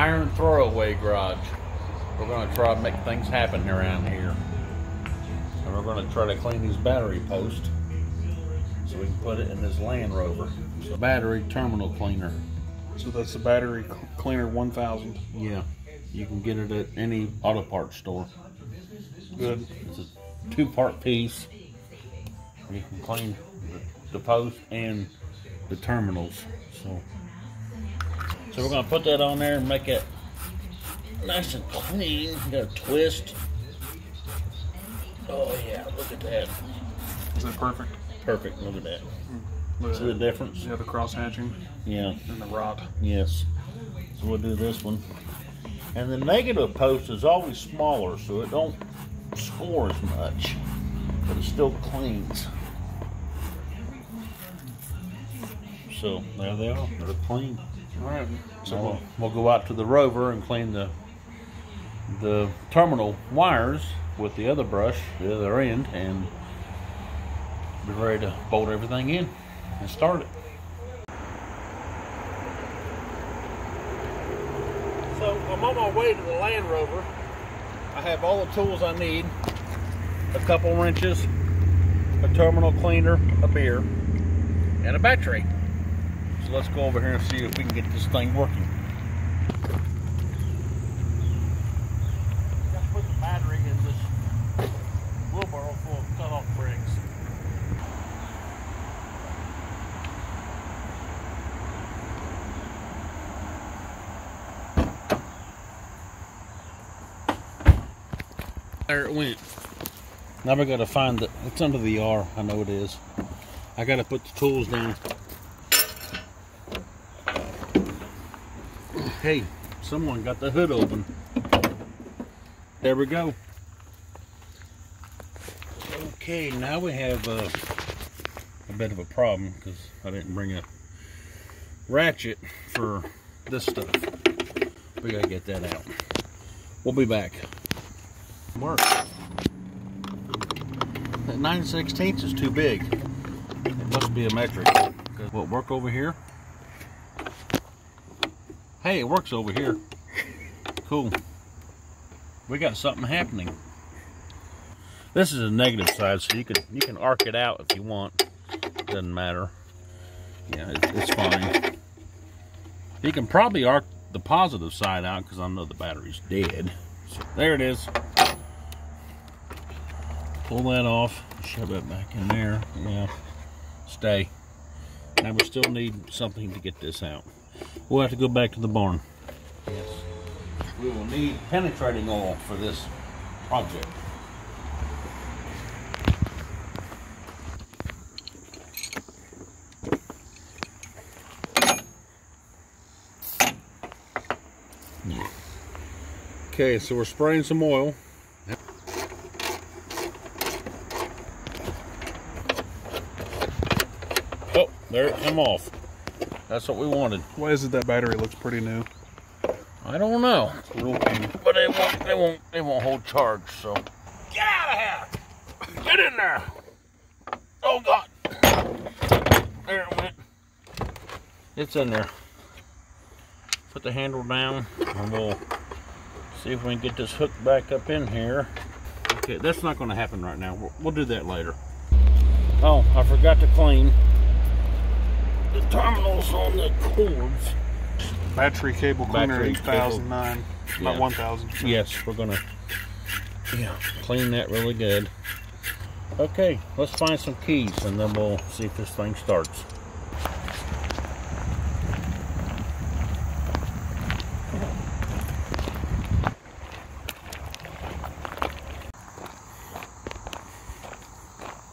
iron throwaway garage. We're going to try to make things happen around here. And we're going to try to clean these battery posts so we can put it in this Land Rover. So battery terminal cleaner. So that's the battery cleaner 1000. Yeah, you can get it at any auto parts store. Good. It's a 2-part piece. You can clean the post and the terminals. So we're going to put that on there and make it nice and clean. You got a twist. Oh yeah, look at that. Is that perfect? Perfect, look at that. See the difference? Yeah, the cross hatching. Yeah. And the rod. Yes. So we'll do this one. And the negative post is always smaller, so it don't score as much, but it still cleans. So there they are, they're clean. All right. So we'll go out to the Rover and clean the terminal wires with the other brush, the other end, and be ready to bolt everything in and start it. So I'm on my way to the Land Rover. I have all the tools I need. A couple wrenches, a terminal cleaner, a beer, and a battery. So let's go over here and see if we can get this thing working. Got to put the battery in this wheelbarrow full of cut-off bricks. There it went. Now we gotta find the, it's under the R, I know it is. I gotta put the tools down. Hey, someone got the hood open. There we go. Okay, now we have a bit of a problem because I didn't bring a ratchet for this stuff. We gotta get that out. We'll be back. Work. That 9/16 is too big. It must be a metric. Will it work over here? Hey, it works over here. Cool. We got something happening. This is a negative side, so you can arc it out if you want. Doesn't matter. Yeah, it's fine. You can probably arc the positive side out because I know the battery's dead. So there it is. Pull that off, shove it back in there. Yeah, stay. Now we still need something to get this out. We'll have to go back to the barn. Yes. We will need penetrating oil for this project. Okay, so we're spraying some oil. Oh, there it came off. That's what we wanted. Why is it that battery looks pretty new? I don't know. But it won't hold charge, so. Get out of here! Get in there! Oh God! There it went. It's in there. Put the handle down and we'll see if we can get this hook back up in here. Okay, that's not going to happen right now. We'll do that later. Oh, I forgot to clean the terminals on the cords. Battery cable cleaner Battery 8009, not Yeah. 1000. Yes, we're gonna clean that really good. Okay, let's find some keys and then we'll see if this thing starts.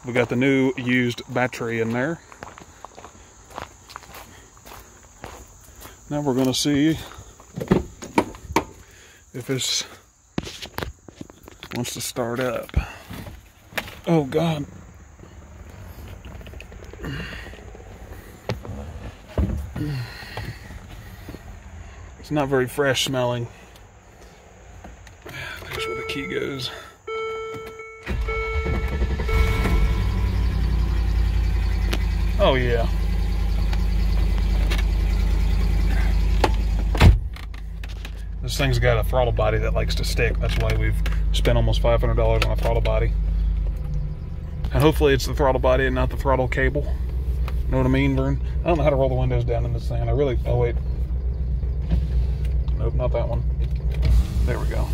We got the new used battery in there. Now we're going to see if this wants to start up. Oh God. It's not very fresh smelling. There's where the key goes. Oh yeah. This thing's got a throttle body that likes to stick. That's why we've spent almost $500 on a throttle body. And hopefully it's the throttle body and not the throttle cable. Know what I mean, Vern? I don't know how to roll the windows down in this thing. Oh wait. Nope, not that one. There we go.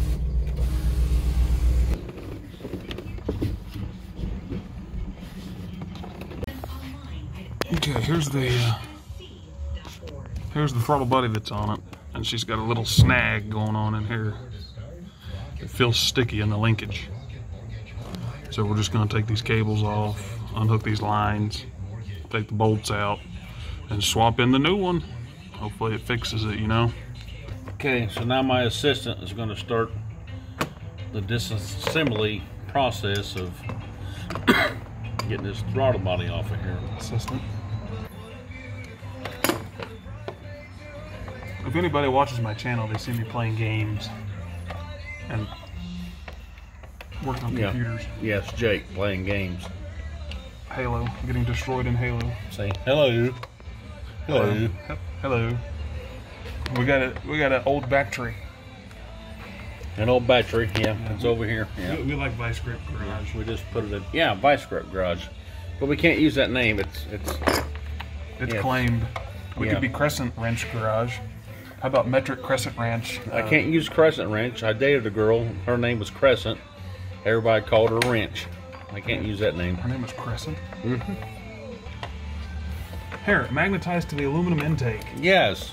Okay, here's the throttle body that's on it, and she's got a little snag going on in here. It feels sticky in the linkage. So we're just going to take these cables off, unhook these lines, take the bolts out, and swap in the new one. Hopefully it fixes it, you know. Okay, so now my assistant is going to start the disassembly process of getting this throttle body off of here. Assistant. If anybody watches my channel, they see me playing games and working on computers. Yes, Jake playing games. Halo, getting destroyed in Halo. Say hello. Hello. Hello. We got an old battery. An old battery, yeah, it's over here. Yeah. We like Vice Grip Garage. Yeah, we just put it in, yeah, Vice Grip Garage. But we can't use that name, it's yeah. Claimed. We could be Crescent Wrench Garage. How about Metric Crescent Wrench? I can't use Crescent Wrench. I dated a girl, her name was Crescent. Everybody called her Wrench. I can't use that name. Her name was Crescent? Mm-hmm. Here, magnetized to the aluminum intake. Yes,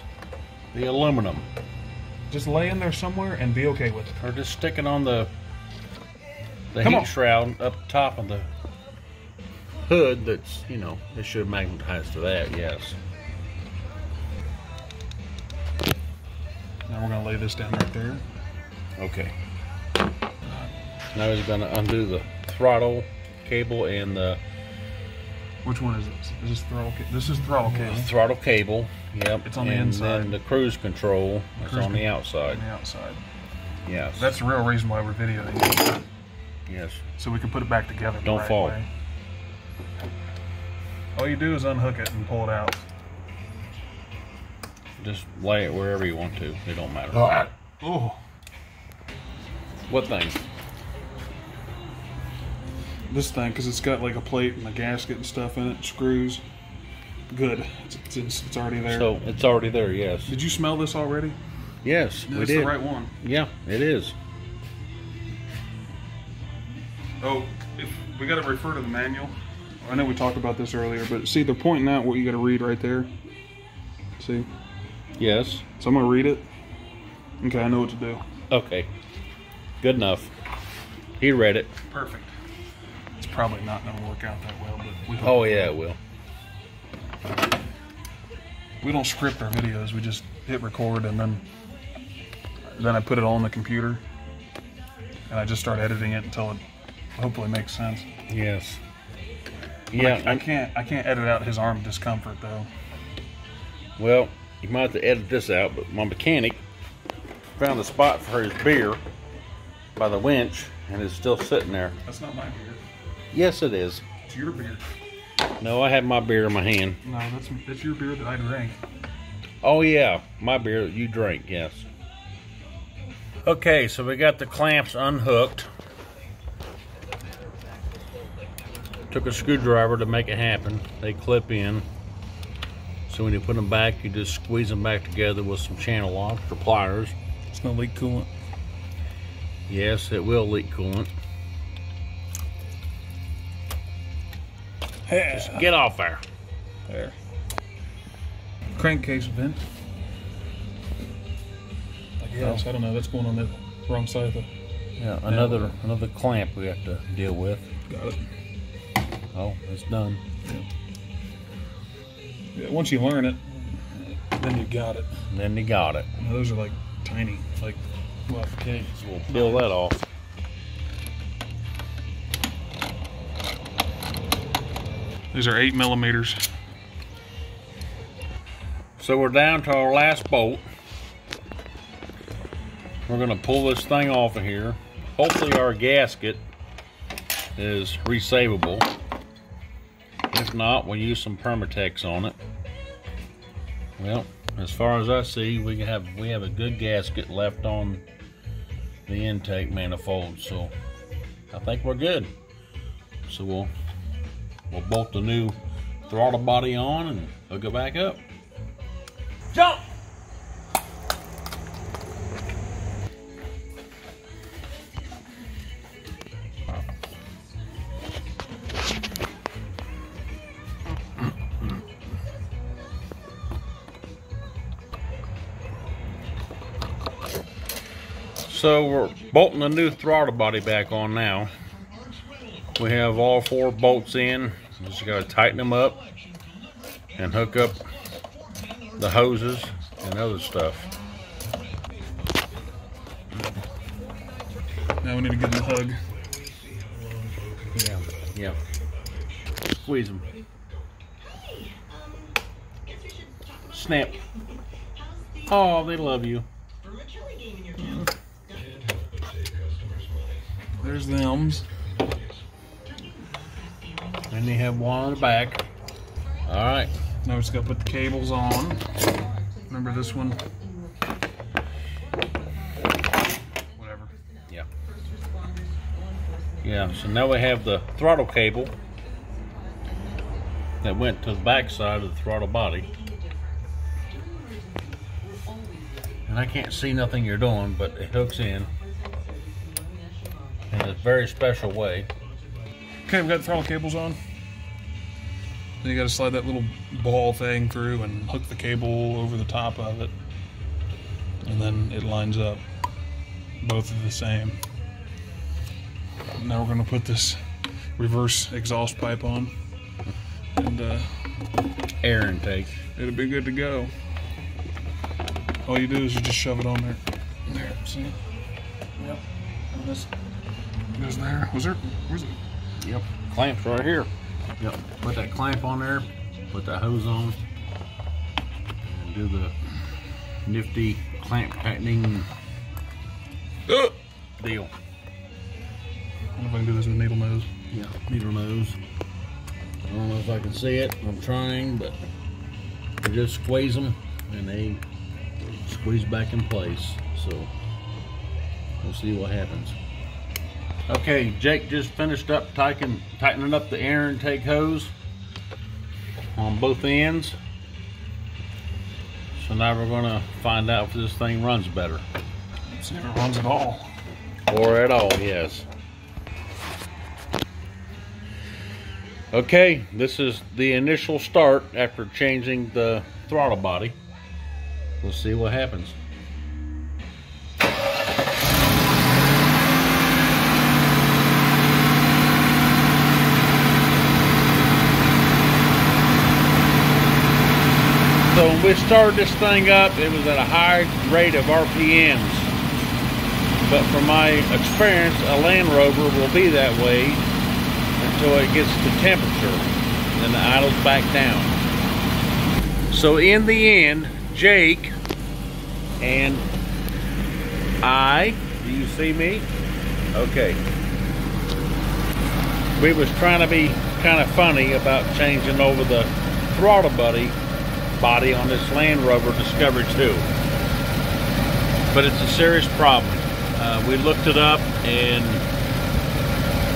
the aluminum. Just lay in there somewhere and be okay with it. Or just stick it on the heat shroud up top of the hood that's, you know, it should magnetize to that, yes. Now we're going to lay this down right there. Okay. Now he's going to undo the throttle cable and the... Which one is this? Is this throttle cable? This is throttle cable. Throttle cable, yep. It's on the inside. And then the cruise control is on the outside. On the outside. Yes. That's the real reason why we're videoing. Yes. So we can put it back together. Don't fall. Way. All you do is unhook it and pull it out. Just lay it wherever you want to. It don't matter. Oh. What thing? This thing, because it's got like a plate and a gasket and stuff in it, screws. Good. It's already there. So it's already there, yes. Did you smell this already? Yes, we did. It's the right one. Yeah, it is. Oh, if we got to refer to the manual. I know we talked about this earlier, but see, they're pointing out what you got to read right there. See? Yes. So I'm going to read it. Okay, I know what to do. Okay. Good enough. He read it. Perfect. It's probably not going to work out that well, but we hope. Oh, yeah, it will. We don't script our videos. We just hit record, and then I put it all on the computer, and I just start editing it until it hopefully makes sense. Yes. Yeah. I can't edit out his arm discomfort though. Well, you might have to edit this out, but my mechanic found a spot for his beer by the winch, and it's still sitting there. That's not my beer. Yes, it is. It's your beer. No, I have my beer in my hand. No, that's your beer that I drank. Oh yeah, my beer that you drank, yes. Okay, so we got the clamps unhooked. Took a screwdriver to make it happen. They clip in. So when you put them back, you just squeeze them back together with some channel locks or pliers. It's gonna leak coolant. Yes, it will leak coolant. Yeah. Just get off there. There. Crankcase vent. I guess. I don't know. That's going on the wrong side of the... Yeah, another clamp we have to deal with. Got it. Oh, it's done. Yeah, once you learn it, then you got it. Then you got it. Now, those are like tiny. Like, well, okay, so we'll peel that off. These are 8 millimeters. So we're down to our last bolt. We're going to pull this thing off of here. Hopefully our gasket is resavable. If not, we'll use some Permatex on it. Well, as far as I see, we have a good gasket left on the intake manifold, so I think we're good. So we'll bolt the new throttle body on and hook it back up. Jump! So we're bolting the new throttle body back on now. We have all 4 bolts in. Just got to tighten them up and hook up the hoses and other stuff. Now we need to give them a hug. Yeah. Squeeze them. Snap. Oh, they love you. There's them. And they have one on the back. All right. Now we just got to put the cables on. Remember this one? Whatever. Yeah. Yeah, so now we have the throttle cable that went to the back side of the throttle body. And I can't see nothing you're doing, but it hooks in a very special way. Okay, we've got the throttle cables on. Then you got to slide that little ball thing through and hook the cable over the top of it. And then it lines up. Both are the same. Now we're going to put this reverse exhaust pipe on. And air intake. It'll be good to go. All you do is you just shove it on there. There, see? Yep. And this goes there. Where's it? Yep. Clamp's right here. Yep. Put that clamp on there. Put that hose on. And do the nifty clamp tightening deal. I don't know if I can do this with a needle nose. Yeah, needle nose. I don't know if I can see it. I'm trying, but you just squeeze them and they squeeze back in place. So we'll see what happens. Okay, Jake just finished up tightening up the air intake hose on both ends. So now we're gonna find out if this thing runs better. Let's see if it runs at all. Or at all, yes. Okay, this is the initial start after changing the throttle body. We'll see what happens. So when we started this thing up, it was at a high rate of RPMs. But from my experience, a Land Rover will be that way until it gets to temperature, then it idles back down. So in the end, Jake and I, do you see me? Okay. We was trying to be kind of funny about changing over the throttle body on this Land Rover Discovery 2. But it's a serious problem. We looked it up, and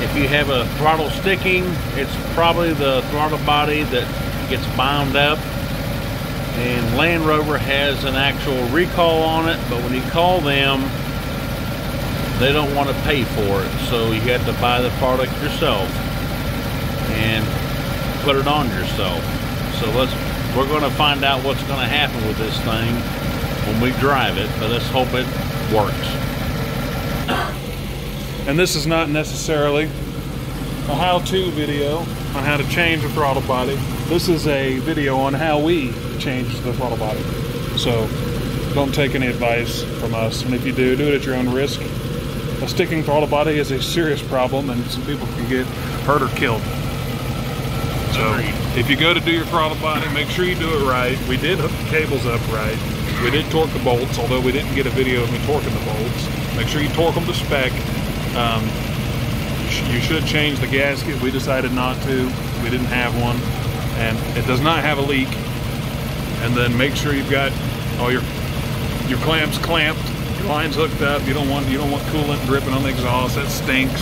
if you have a throttle sticking, it's probably the throttle body that gets bound up. And Land Rover has an actual recall on it, but when you call them, they don't want to pay for it. So you have to buy the product yourself and put it on yourself. So we're going to find out what's going to happen with this thing when we drive it, but let's hope it works. And this is not necessarily a how-to video on how to change the throttle body. This is a video on how we change the throttle body. So don't take any advice from us, and if you do, do it at your own risk. A sticking throttle body is a serious problem, and some people can get hurt or killed. So if you go to do your throttle body, make sure you do it right. We did hook the cables up right. We did torque the bolts, although we didn't get a video of me torquing the bolts. Make sure you torque them to spec. You should change the gasket. We decided not to. We didn't have one, and it does not have a leak. and then make sure you've got all your clamps clamped, your lines hooked up. You don't want coolant dripping on the exhaust. That stinks.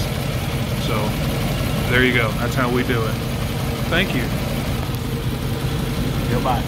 So there you go. That's how we do it. Thank you. Goodbye.